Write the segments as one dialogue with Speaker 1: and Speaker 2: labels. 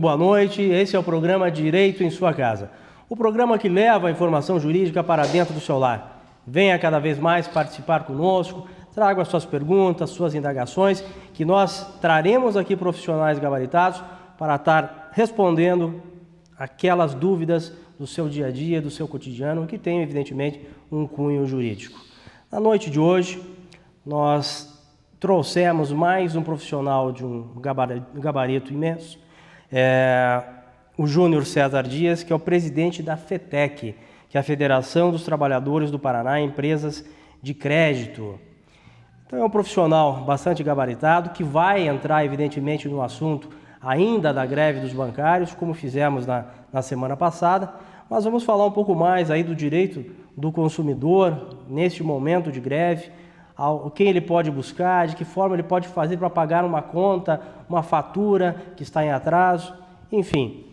Speaker 1: Boa noite, esse é o programa Direito em Sua Casa. O programa que leva a informação jurídica para dentro do seu lar. Venha cada vez mais participar conosco, traga as suas perguntas, suas indagações, que nós traremos aqui profissionais gabaritados para estar respondendo aquelas dúvidas do seu dia a dia, do seu cotidiano, que tem, evidentemente, um cunho jurídico. Na noite de hoje, nós trouxemos mais um profissional de um gabarito imenso, o Júnior César Dias, que é o presidente da FETEC, que é a Federação dos Trabalhadores do Paraná Empresas de Crédito. Então é um profissional bastante gabaritado, que vai entrar, evidentemente, no assunto ainda da greve dos bancários, como fizemos na semana passada, mas vamos falar um pouco mais aí do direito do consumidor neste momento de greve, quem ele pode buscar, de que forma ele pode fazer para pagar uma conta, uma fatura que está em atraso, enfim.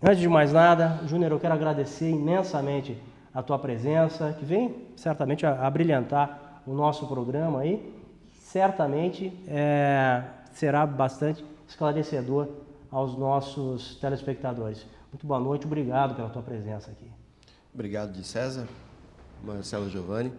Speaker 1: Antes de mais nada, Júnior, eu quero agradecer imensamente a tua presença, que vem certamente a brilhantar o nosso programa aí, certamente será bastante esclarecedor aos nossos telespectadores. Muito boa noite, obrigado pela tua presença aqui.
Speaker 2: Obrigado, de César, Marcelo Giovanni.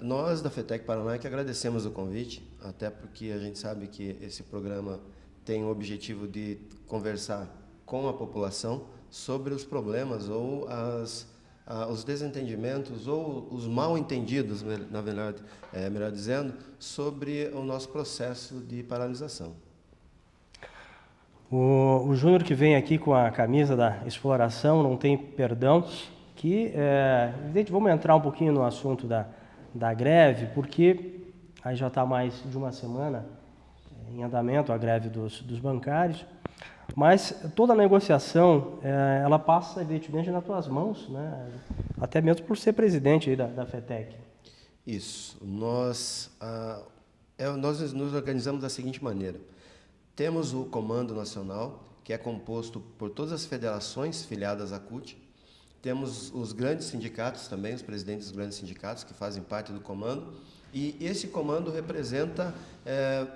Speaker 2: Nós da FETEC Paraná que agradecemos o convite, até porque a gente sabe que esse programa tem o objetivo de conversar com a população sobre os problemas ou os desentendimentos ou os mal-entendidos, na verdade, melhor dizendo, sobre o nosso processo de paralisação.
Speaker 1: O Júnior, que vem aqui com a camisa da exploração, não tem perdão, que, evidente, vamos entrar um pouquinho no assunto da greve, porque aí já está mais de uma semana em andamento a greve dos bancários, mas toda a negociação, ela passa, evidentemente, nas tuas mãos, né? Até mesmo por ser presidente aí da FETEC.
Speaker 2: Isso. Nós nos organizamos da seguinte maneira. Temos o Comando Nacional, que é composto por todas as federações filiadas à CUT. Temos os grandes sindicatos também, os presidentes dos grandes sindicatos, que fazem parte do comando. E esse comando representa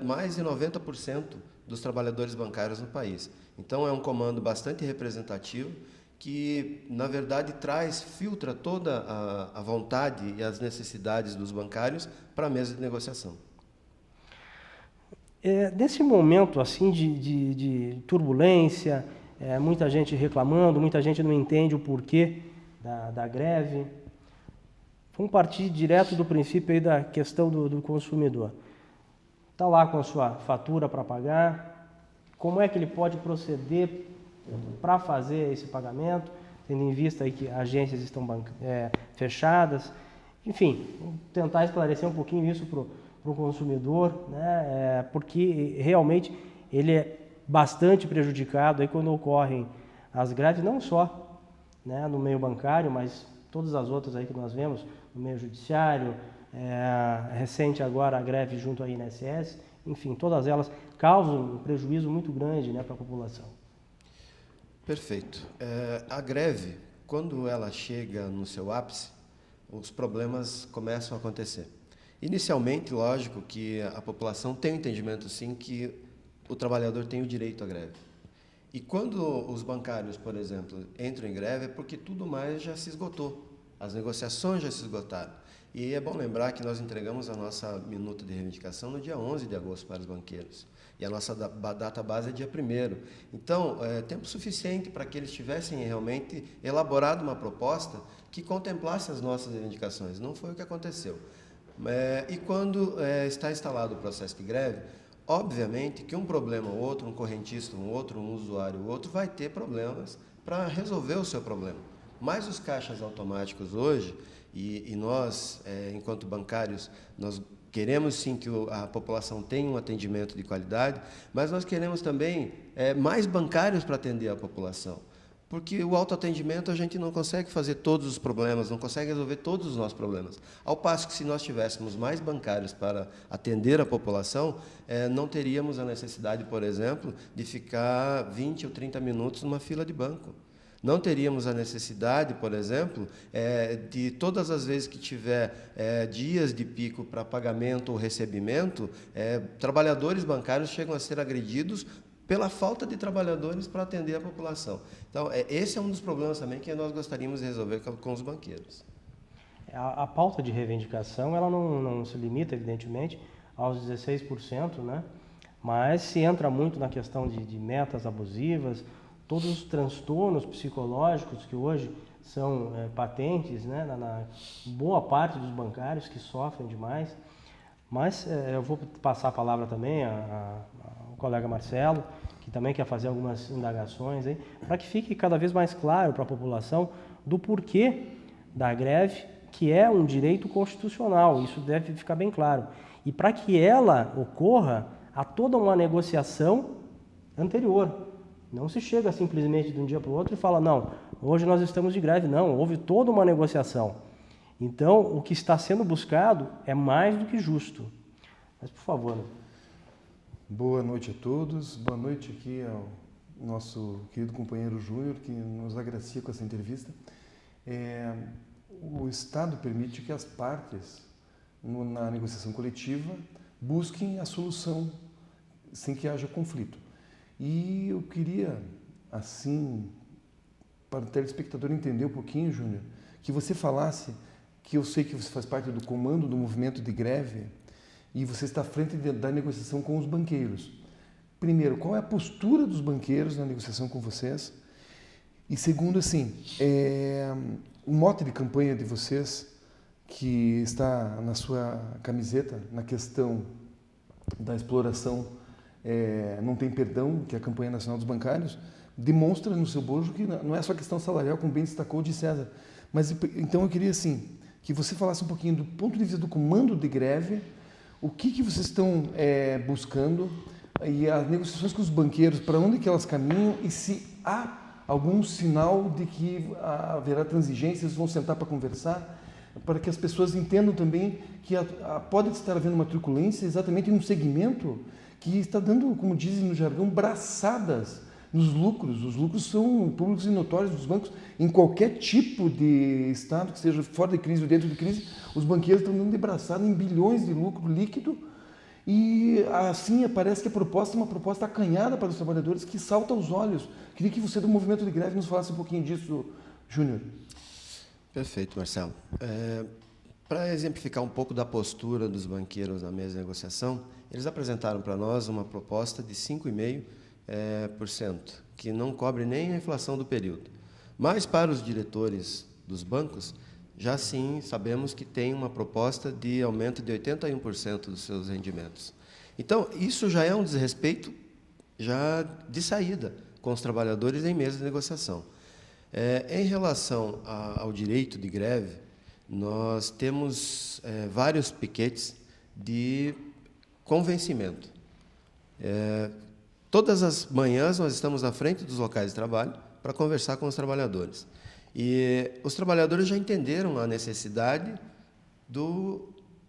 Speaker 2: mais de 90% dos trabalhadores bancários no país. Então, é um comando bastante representativo, que, na verdade, filtra toda a vontade e as necessidades dos bancários para a mesa de negociação.
Speaker 1: Nesse momento assim de turbulência, muita gente reclamando, muita gente não entende o porquê da greve. Vamos partir direto do princípio aí da questão do consumidor. Está lá com a sua fatura para pagar, como é que ele pode proceder para fazer esse pagamento, tendo em vista aí que agências estão fechadas. Enfim, vamos tentar esclarecer um pouquinho isso para o consumidor, né? Porque realmente ele é bastante prejudicado aí quando ocorrem as greves, não só, né, no meio bancário, mas todas as outras aí que nós vemos, no meio judiciário, recente agora a greve junto à INSS, enfim, todas elas causam um prejuízo muito grande, né, para a população.
Speaker 2: Perfeito. A greve, quando ela chega no seu ápice, os problemas começam a acontecer. Inicialmente, lógico que a população tem o entendimento, sim, que o trabalhador tem o direito à greve. E quando os bancários, por exemplo, entram em greve, é porque tudo mais já se esgotou. As negociações já se esgotaram. E é bom lembrar que nós entregamos a nossa minuta de reivindicação no dia 11 de agosto para os banqueiros. E a nossa data base é dia 1º. Então, tempo suficiente para que eles tivessem realmente elaborado uma proposta que contemplasse as nossas reivindicações. Não foi o que aconteceu. E quando está instalado o processo de greve, obviamente que um problema ou outro, um correntista, um usuário ou outro, vai ter problemas para resolver o seu problema. Mas os caixas automáticos hoje, e nós, enquanto bancários, nós queremos sim que a população tenha um atendimento de qualidade, mas nós queremos também mais bancários para atender a população. Porque o autoatendimento a gente não consegue fazer todos os problemas, não consegue resolver todos os nossos problemas. Ao passo que se nós tivéssemos mais bancários para atender a população, não teríamos a necessidade, por exemplo, de ficar 20 ou 30 minutos numa fila de banco. Não teríamos a necessidade, por exemplo, de todas as vezes que tiver dias de pico para pagamento ou recebimento, trabalhadores bancários chegam a ser agredidos pela falta de trabalhadores para atender a população. Então, esse é um dos problemas também que nós gostaríamos de resolver com os banqueiros.
Speaker 1: A pauta de reivindicação, ela não se limita, evidentemente, aos 16%, né? Mas se entra muito na questão de metas abusivas, todos os transtornos psicológicos que hoje são patentes, né, na boa parte dos bancários que sofrem demais. Mas eu vou passar a palavra também ao colega Marcelo, que também quer fazer algumas indagações aí, para que fique cada vez mais claro para a população do porquê da greve, que é um direito constitucional, isso deve ficar bem claro. E para que ela ocorra, há toda uma negociação anterior. Não se chega simplesmente de um dia para o outro e fala, não, hoje nós estamos de greve. Não, houve toda uma negociação. Então, o que está sendo buscado é mais do que justo. Mas, por favor. Né?
Speaker 3: Boa noite a todos. Boa noite aqui ao nosso querido companheiro Júnior, que nos agracia com essa entrevista. O Estado permite que as partes, na negociação coletiva, busquem a solução sem que haja conflito. E eu queria, assim, para o telespectador entender um pouquinho, Júnior, que você falasse, que eu sei que você faz parte do comando do movimento de greve e você está à frente da negociação com os banqueiros. Primeiro, qual é a postura dos banqueiros na negociação com vocês? E segundo, assim, o mote de campanha de vocês, que está na sua camiseta, na questão da exploração, não tem perdão, que é a campanha nacional dos bancários, demonstra no seu bojo que não é só questão salarial, como bem destacou de César. Mas então eu queria, assim, que você falasse um pouquinho do ponto de vista do comando de greve, o que vocês estão buscando e as negociações com os banqueiros, para onde que elas caminham e se há algum sinal de que haverá transigência, eles vão sentar para conversar, para que as pessoas entendam também que pode estar havendo uma truculência exatamente em um segmento que está dando, como dizem no jargão, braçadas nos lucros. Os lucros são públicos e notórios dos bancos. Em qualquer tipo de estado, que seja fora de crise ou dentro de crise, os banqueiros estão dando de braçada em bilhões de lucro líquido. E assim parece que a proposta é uma proposta acanhada para os trabalhadores que salta aos olhos. Queria que você do movimento de greve nos falasse um pouquinho disso, Júnior.
Speaker 2: Perfeito, Marcelo. Para exemplificar um pouco da postura dos banqueiros na mesa de negociação, eles apresentaram para nós uma proposta de 5,5%, que não cobre nem a inflação do período. Mas para os diretores dos bancos, já sim sabemos que tem uma proposta de aumento de 81% dos seus rendimentos. Então, isso já é um desrespeito já de saída com os trabalhadores em mesa de negociação. Em relação ao direito de greve, nós temos vários piquetes de convencimento. Todas as manhãs nós estamos à frente dos locais de trabalho para conversar com os trabalhadores. E os trabalhadores já entenderam a necessidade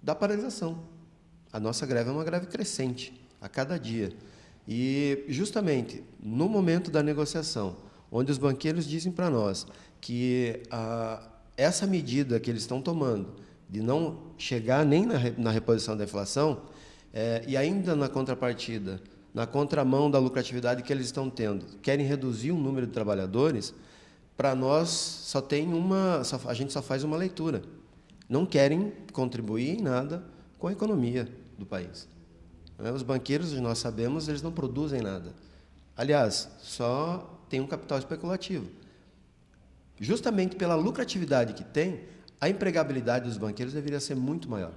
Speaker 2: da paralisação. A nossa greve é uma greve crescente, a cada dia. E, justamente, no momento da negociação, onde os banqueiros dizem para nós que essa medida que eles estão tomando, de não chegar nem na reposição da inflação, e ainda na contrapartida, na contramão da lucratividade que eles estão tendo, querem reduzir o número de trabalhadores, para nós a gente só faz uma leitura. Não querem contribuir em nada com a economia do país. Os banqueiros, nós sabemos, eles não produzem nada. Aliás, só tem um capital especulativo. Justamente pela lucratividade que tem, a empregabilidade dos banqueiros deveria ser muito maior.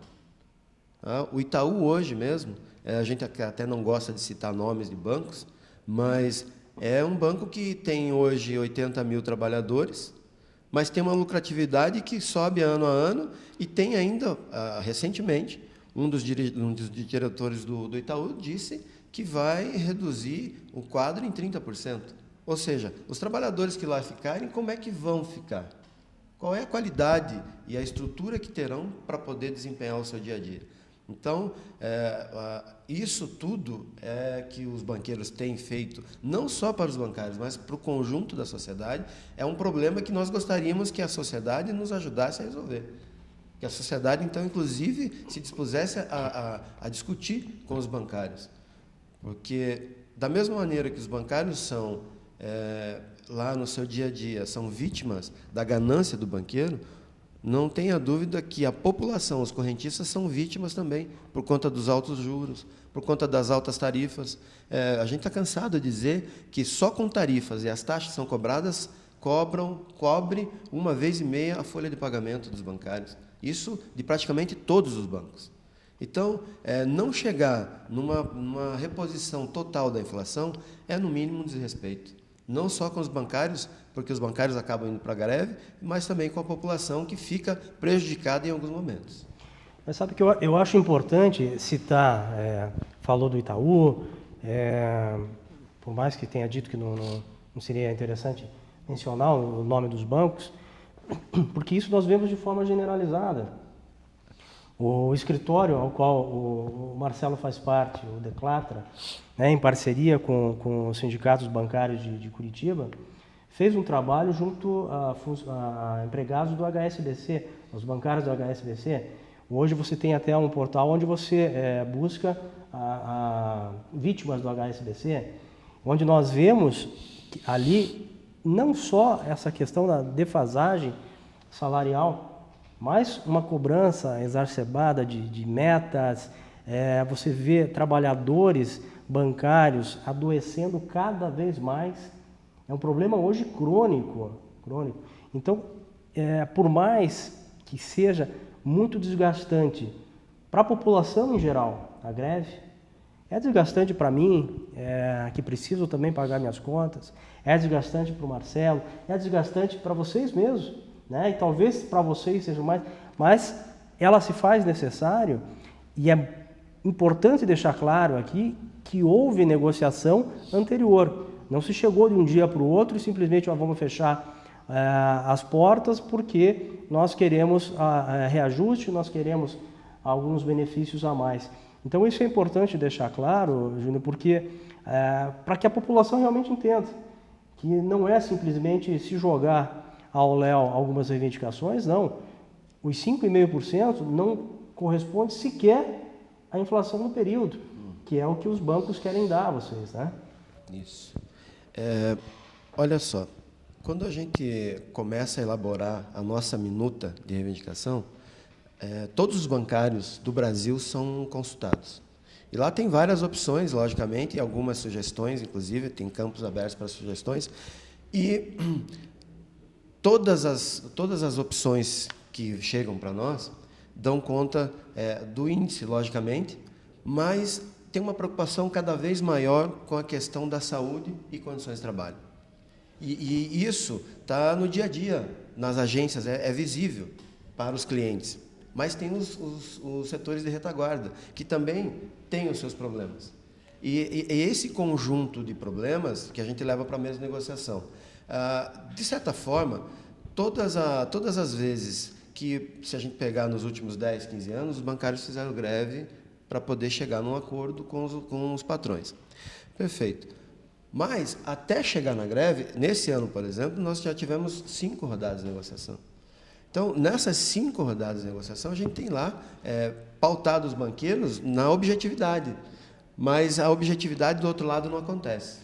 Speaker 2: O Itaú hoje mesmo, a gente até não gosta de citar nomes de bancos, mas é um banco que tem hoje 80 mil trabalhadores, mas tem uma lucratividade que sobe ano a ano e tem ainda, recentemente, um dos diretores do Itaú disse que vai reduzir o quadro em 30%. Ou seja, os trabalhadores que lá ficarem, como é que vão ficar? Qual é a qualidade e a estrutura que terão para poder desempenhar o seu dia a dia? Então, isso tudo que os banqueiros têm feito, não só para os bancários, mas para o conjunto da sociedade, é um problema que nós gostaríamos que a sociedade nos ajudasse a resolver. Que a sociedade, então, inclusive, se dispusesse a discutir com os bancários. Porque da mesma maneira que os bancários são, lá no seu dia a dia, são vítimas da ganância do banqueiro, não tenha dúvida que a população, os correntistas, são vítimas também, por conta dos altos juros, por conta das altas tarifas. A gente está cansado de dizer que só com tarifas e as taxas que são cobradas, cobre 1,5 vezes a folha de pagamento dos bancários. Isso de praticamente todos os bancos. Então, não chegar numa reposição total da inflação é, no mínimo, um desrespeito. Não só com os bancários, porque os bancários acabam indo para a greve, mas também com a população, que fica prejudicada em alguns momentos.
Speaker 1: Mas sabe que eu acho importante citar, falou do Itaú, por mais que tenha dito que não seria interessante mencionar o nome dos bancos, porque isso nós vemos de forma generalizada. O escritório ao qual o Marcelo faz parte, o Declatra, em parceria com os sindicatos bancários de Curitiba, fez um trabalho junto a empregados do HSBC, os bancários do HSBC. Hoje você tem até um portal onde você busca vítimas do HSBC, onde nós vemos que ali não só essa questão da defasagem salarial, mas uma cobrança exacerbada de metas. Você vê trabalhadores bancários adoecendo cada vez mais. É um problema hoje crônico. Então, por mais que seja muito desgastante para a população em geral, a greve, é desgastante para mim, que preciso também pagar minhas contas, é desgastante para o Marcelo, é desgastante para vocês mesmos, né? E talvez para vocês seja mais, mas ela se faz necessário, e é importante deixar claro aqui que houve negociação anterior. Não se chegou de um dia para o outro e simplesmente vamos fechar as portas porque nós queremos reajuste, nós queremos alguns benefícios a mais. Então isso é importante deixar claro, Júnior, porque para que a população realmente entenda que não é simplesmente se jogar ao léu algumas reivindicações, não. Os 5,5% não corresponde sequer à inflação no período, que é o que os bancos querem dar a vocês, né?
Speaker 2: Isso. Olha só, quando a gente começa a elaborar a nossa minuta de reivindicação, todos os bancários do Brasil são consultados. E lá tem várias opções, logicamente, e algumas sugestões, inclusive, tem campos abertos para sugestões. E todas as opções que chegam para nós dão conta do índice, logicamente, mas tem uma preocupação cada vez maior com a questão da saúde e condições de trabalho. E isso está no dia a dia, nas agências, é visível para os clientes. Mas tem os setores de retaguarda, que também têm os seus problemas. E esse conjunto de problemas que a gente leva para a mesa de negociação. De certa forma, todas as vezes que, se a gente pegar nos últimos 10, 15 anos, os bancários fizeram greve para poder chegar num acordo com os patrões. Perfeito. Mas, até chegar na greve, nesse ano, por exemplo, nós já tivemos 5 rodadas de negociação. Então, nessas 5 rodadas de negociação, a gente tem lá pautado os banqueiros na objetividade, mas a objetividade do outro lado não acontece.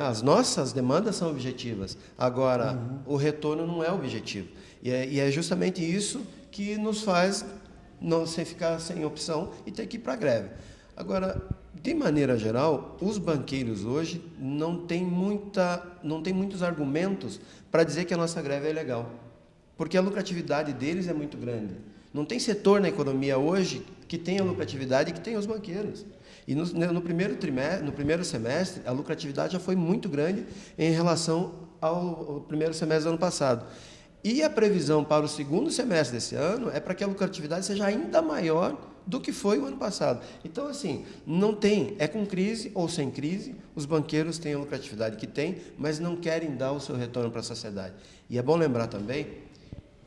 Speaker 2: As nossas demandas são objetivas, agora o retorno não é objetivo. E é justamente isso que nos faz não ficar sem opção e ter que ir para a greve. Agora, de maneira geral, os banqueiros hoje não têm muitos argumentos para dizer que a nossa greve é ilegal, porque a lucratividade deles é muito grande. Não tem setor na economia hoje que tenha a lucratividade que tem os banqueiros. E no primeiro semestre, a lucratividade já foi muito grande em relação ao primeiro semestre do ano passado. E a previsão para o segundo semestre desse ano é para que a lucratividade seja ainda maior do que foi o ano passado. Então, assim, não tem, com crise ou sem crise, os banqueiros têm a lucratividade que têm, mas não querem dar o seu retorno para a sociedade. E é bom lembrar também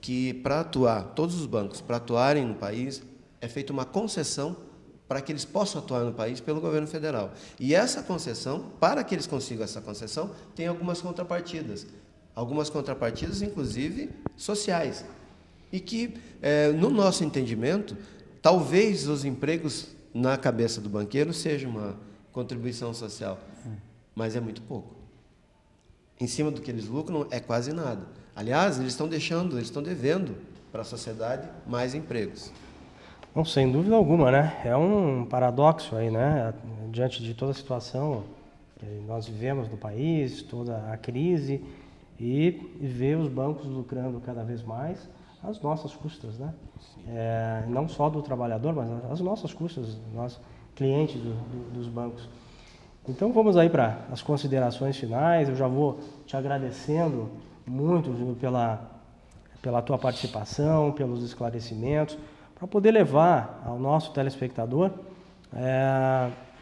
Speaker 2: que, para atuar, todos os bancos, para atuarem no país, é feita uma concessão para que eles possam atuar no país pelo governo federal. E essa concessão, para que eles consigam essa concessão, tem algumas contrapartidas, inclusive sociais. E que, no nosso entendimento, talvez os empregos na cabeça do banqueiro seja contribuição social, mas é muito pouco. Em cima do que eles lucram, é quase nada. Aliás, eles estão devendo para a sociedade mais empregos.
Speaker 1: Não, sem dúvida alguma, né? É um paradoxo aí, né? Diante de toda a situação que nós vivemos no país, toda a crise, e ver os bancos lucrando cada vez mais às nossas custas, né? Não só do trabalhador, mas às nossas custas, nós clientes dos bancos. Então vamos aí para as considerações finais. Eu já vou te agradecendo muito, Júnior, pela tua participação, pelos esclarecimentos, para poder levar ao nosso telespectador,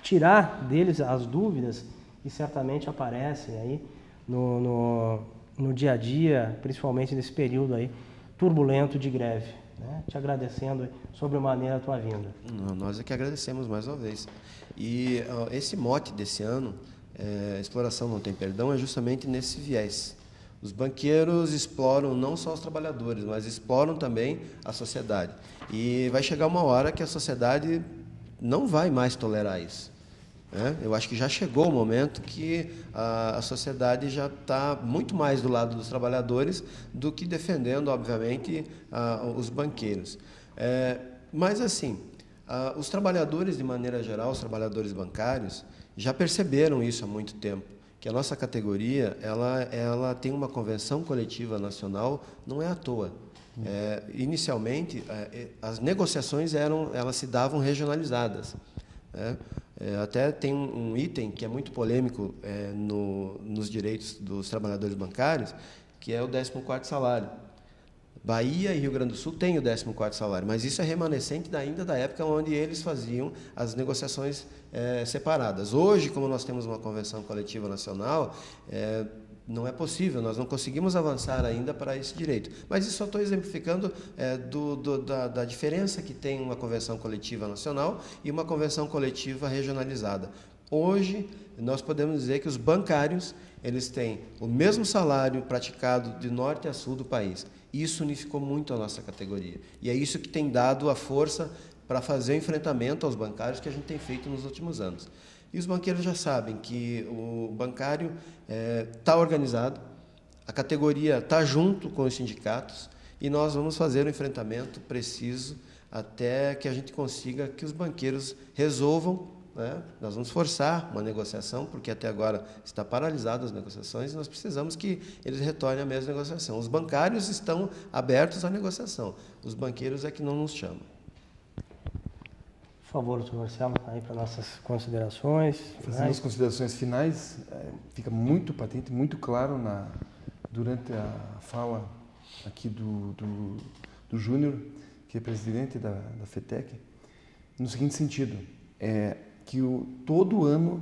Speaker 1: tirar deles as dúvidas que certamente aparecem aí no dia a dia, principalmente nesse período aí turbulento de greve, né? Te agradecendo sobremaneira a tua vinda.
Speaker 2: Nós é que agradecemos mais uma vez. E esse mote desse ano, exploração não tem perdão, é justamente nesse viés. Os banqueiros exploram não só os trabalhadores, mas exploram também a sociedade. E vai chegar uma hora que a sociedade não vai mais tolerar isso. Eu acho que já chegou o momento que a sociedade já está muito mais do lado dos trabalhadores do que defendendo, obviamente, os banqueiros. Mas, assim, os trabalhadores, de maneira geral, os trabalhadores bancários, já perceberam isso há muito tempo, que a nossa categoria ela tem uma convenção coletiva nacional, não é à toa. Inicialmente, as negociações elas se davam regionalizadas, né? Até tem um item que é muito polêmico nos direitos dos trabalhadores bancários, que é o 14º salário. Bahia e Rio Grande do Sul têm o 14º salário, mas isso é remanescente ainda da época onde eles faziam as negociações separadas. Hoje, como nós temos uma convenção coletiva nacional, não é possível, nós não conseguimos avançar ainda para esse direito. Mas isso só estou exemplificando da diferença que tem uma convenção coletiva nacional e uma convenção coletiva regionalizada. Hoje, nós podemos dizer que os bancários eles têm o mesmo salário praticado de norte a sul do país. Isso unificou muito a nossa categoria. E é isso que tem dado a força para fazer o enfrentamento aos bancários que a gente tem feito nos últimos anos. E os banqueiros já sabem que o bancário está organizado, a categoria está junto com os sindicatos e nós vamos fazer o enfrentamento preciso até que a gente consiga que os banqueiros resolvam, né? Nós vamos forçar uma negociação, porque até agora está paralisada as negociações e nós precisamos que eles retornem à mesma negociação. Os bancários estão abertos à negociação, os banqueiros é que não nos chamam.
Speaker 1: Por favor, doutor Marcelo, aí para nossas considerações.
Speaker 3: Fazendo as considerações finais, fica muito patente, muito claro durante a fala aqui do Júnior, que é presidente da FETEC, no seguinte sentido, que todo ano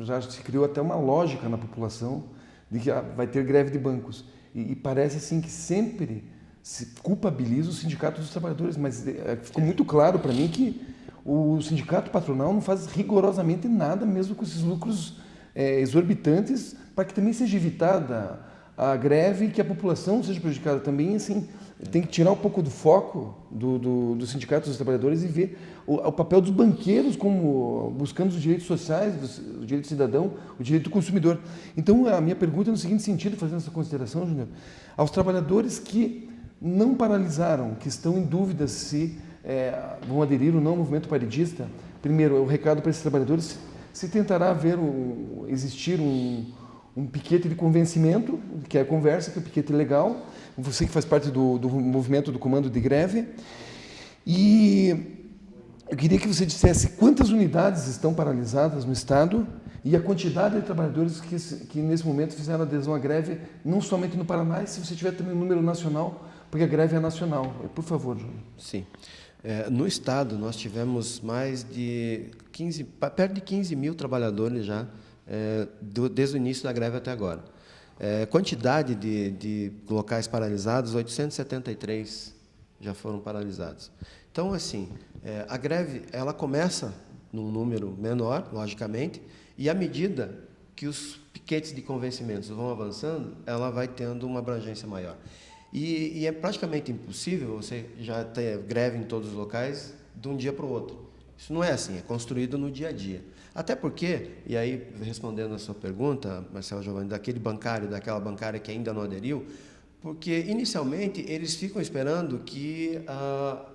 Speaker 3: já se criou até uma lógica na população de que vai ter greve de bancos. E parece assim que sempre se culpabiliza o sindicato dos trabalhadores, mas ficou muito claro para mim que o sindicato patronal não faz rigorosamente nada, mesmo com esses lucros exorbitantes, para que também seja evitada a greve e que a população seja prejudicada também. Assim, tem que tirar um pouco do foco do sindicato dos trabalhadores e ver o papel dos banqueiros como buscando os direitos sociais, o direito do cidadão, o direito do consumidor. Então, a minha pergunta é no seguinte sentido, fazendo essa consideração, Júnior, aos trabalhadores que não paralisaram, que estão em dúvida se vão aderir ou não ao movimento paridista. Primeiro, o recado para esses trabalhadores: se tentará existir um piquete de convencimento, que é a conversa, que é o piquete legal, você que faz parte do movimento do comando de greve. E eu queria que você dissesse quantas unidades estão paralisadas no Estado e a quantidade de trabalhadores que nesse momento fizeram adesão à greve, não somente no Paraná, e se você tiver também um número nacional, porque a greve é nacional. Por favor, Júnior.
Speaker 2: Sim. No Estado, nós tivemos perto de 15 mil trabalhadores já, desde o início da greve até agora. Quantidade de locais paralisados, 873 já foram paralisados. Então, assim, a greve ela começa num número menor, logicamente, e à medida que os piquetes de convencimentos vão avançando, ela vai tendo uma abrangência maior. E é praticamente impossível você já ter greve em todos os locais de um dia para o outro. Isso não é assim, é construído no dia a dia. Até porque, e aí respondendo a sua pergunta, Marcelo Giovanni, daquela bancária que ainda não aderiu, porque inicialmente eles ficam esperando que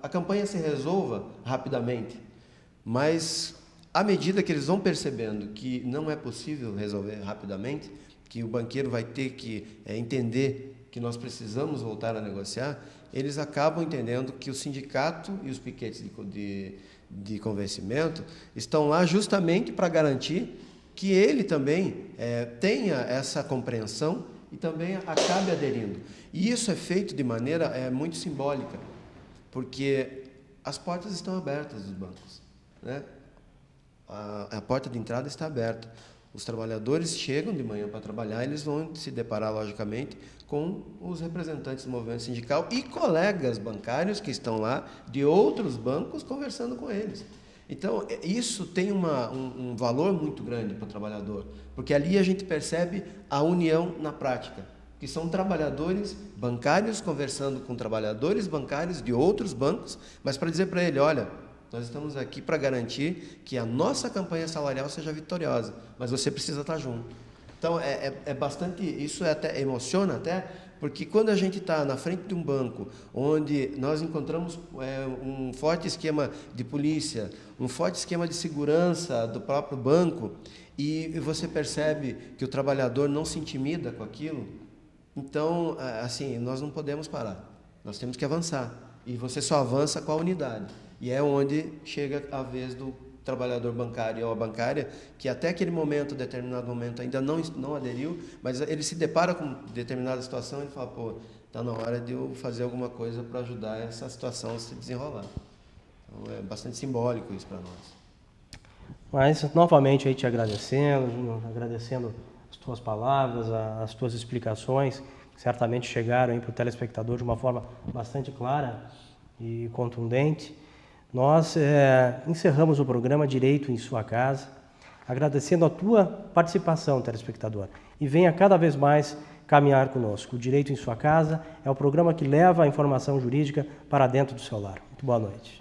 Speaker 2: a campanha se resolva rapidamente, mas à medida que eles vão percebendo que não é possível resolver rapidamente, que o banqueiro vai ter que entender que nós precisamos voltar a negociar, eles acabam entendendo que o sindicato e os piquetes de convencimento estão lá justamente para garantir que ele também tenha essa compreensão e também acabe aderindo. E isso é feito de maneira muito simbólica, porque as portas estão abertas dos bancos, né? A porta de entrada está aberta. Os trabalhadores chegam de manhã para trabalhar, eles vão se deparar, logicamente, com os representantes do movimento sindical e colegas bancários que estão lá de outros bancos conversando com eles. Então, isso tem um valor muito grande para o trabalhador, porque ali a gente percebe a união na prática, que são trabalhadores bancários conversando com trabalhadores bancários de outros bancos, mas para dizer para ele, olha, nós estamos aqui para garantir que a nossa campanha salarial seja vitoriosa, mas você precisa estar junto. Então, é bastante... Isso até emociona, até, porque quando a gente está na frente de um banco, onde nós encontramos um forte esquema de polícia, um forte esquema de segurança do próprio banco, e você percebe que o trabalhador não se intimida com aquilo, então, assim, nós não podemos parar. Nós temos que avançar. E você só avança com a unidade. E é onde chega a vez do trabalhador bancário ou a bancária, que até aquele momento, determinado momento, ainda não aderiu, mas ele se depara com determinada situação e ele fala, pô, está na hora de eu fazer alguma coisa para ajudar essa situação a se desenrolar. Então, é bastante simbólico isso para nós.
Speaker 1: Mas, novamente, aí te agradecendo as tuas palavras, as tuas explicações, que certamente chegaram para o telespectador de uma forma bastante clara e contundente. Nós encerramos o programa Direito em Sua Casa, agradecendo a tua participação, telespectador, e venha cada vez mais caminhar conosco. O Direito em Sua Casa é o programa que leva a informação jurídica para dentro do seu lar. Muito boa noite.